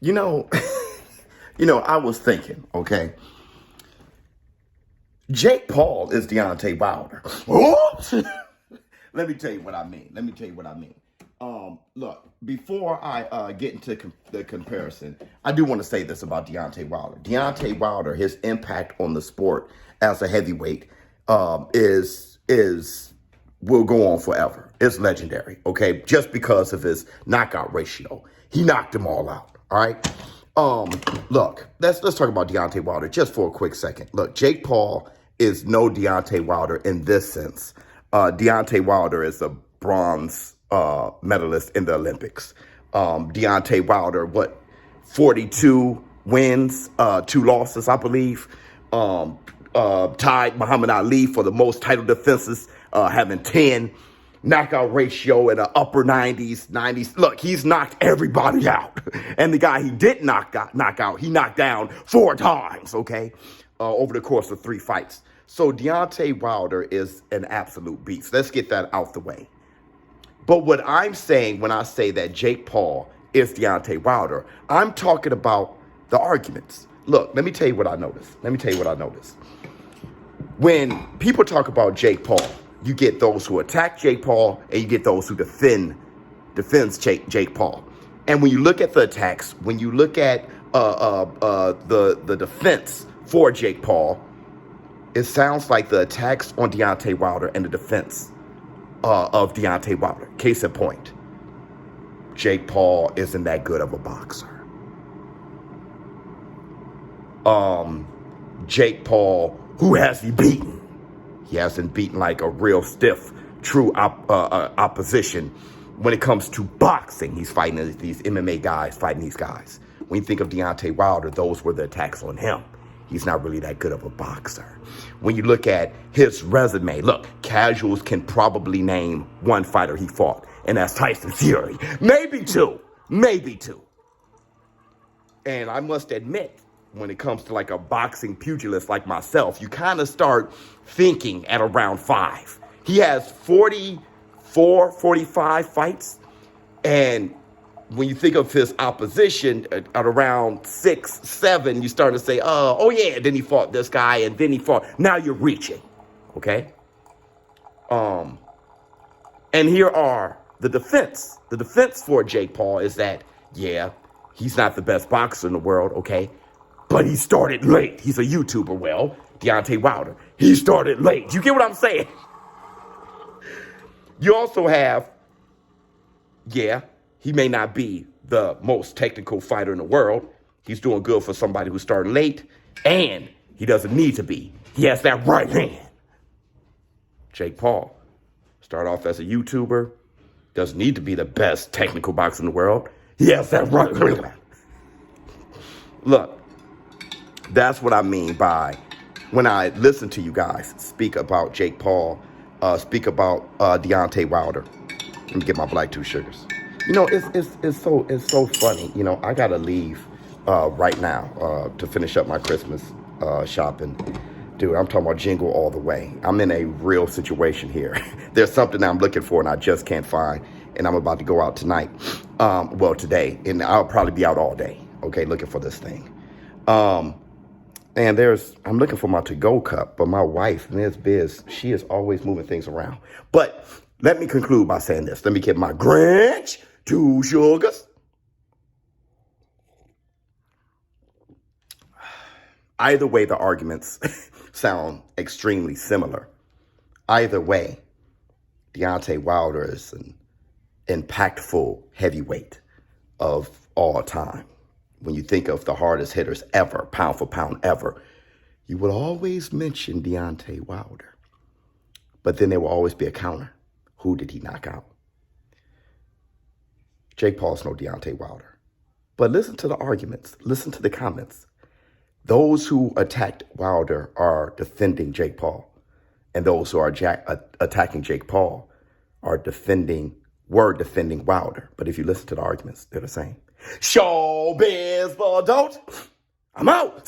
You know, I was thinking, okay, Jake Paul is Deontay Wilder. Oops. Let me tell you what I mean. Look, before I get into the comparison, I do want to say this about Deontay Wilder. Deontay Wilder, his impact on the sport as a heavyweight is will go on forever. It's legendary, okay? Just because of his knockout ratio. He knocked them all out, all right? Look, let's talk about Deontay Wilder just for a quick second. Look, Jake Paul is no Deontay Wilder in this sense. Deontay Wilder is a bronze medalist in the Olympics. Deontay Wilder, 42 wins, 2 losses, I believe. Tied Muhammad Ali for the most title defenses, having 10. Knockout ratio in the upper 90s. Look, he's knocked everybody out. And the guy he did knock out, he knocked down 4 times, okay, over the course of 3 fights. So Deontay Wilder is an absolute beast. Let's get that out the way. But what I'm saying when I say that Jake Paul is Deontay Wilder, I'm talking about the arguments. Look, let me tell you what I noticed. When people talk about Jake Paul, you get those who attack Jake Paul and you get those who defends Jake Paul. And when you look at the attacks, when you look at the defense for Jake Paul, it sounds like the attacks on Deontay Wilder and the defense of Deontay Wilder. Case in point, Jake Paul isn't that good of a boxer. Jake Paul, who has he beaten? He hasn't beaten like a real stiff, true opposition. When it comes to boxing, he's fighting these MMA guys, fighting these guys. When you think of Deontay Wilder, those were the attacks on him. He's not really that good of a boxer. When you look at his resume, look, casuals can probably name 1 fighter he fought, and that's Tyson Fury. Maybe two. And I must admit, when it comes to like a boxing pugilist like myself, you kind of start thinking at around 5. He has 44, 45 fights. And when you think of his opposition at around 6, 7, you start to say, oh yeah, then he fought this guy and then he fought. Now you're reaching, okay? And here are the defense. The defense for Jake Paul is that, yeah, he's not the best boxer in the world, okay? But he started late. He's a YouTuber. Well, Deontay Wilder, he started late. You get what I'm saying? You also have, yeah, he may not be the most technical fighter in the world. He's doing good for somebody who started late, and he doesn't need to be. He has that right hand. Jake Paul started off as a YouTuber, doesn't need to be the best technical boxer in the world. He has that right hand. Look, that's what I mean by when I listen to you guys speak about Jake Paul, speak about Deontay Wilder. Let me get my black 2 sugars. It's so funny. I gotta leave right now to finish up my Christmas shopping. Dude, I'm talking about jingle all the way. I'm in a real situation here. There's something I'm looking for and I just can't find. And I'm about to go out tonight. Today. And I'll probably be out all day. Okay, looking for this thing. And I'm looking for my to-go cup, but my wife, Ms. Biz, she is always moving things around. But let me conclude by saying this. Let me get my Grinch 2 sugars. Either way, the arguments sound extremely similar. Either way, Deontay Wilder is an impactful heavyweight of all time. When you think of the hardest hitters ever, pound for pound ever, you would always mention Deontay Wilder. But then there will always be a counter. Who did he knock out? Jake Paul's no Deontay Wilder. But listen to the arguments. Listen to the comments. Those who attacked Wilder are defending Jake Paul. And those who are attacking Jake Paul were defending Wilder. But if you listen to the arguments, they're the same. Showbiz for adults. I'm out.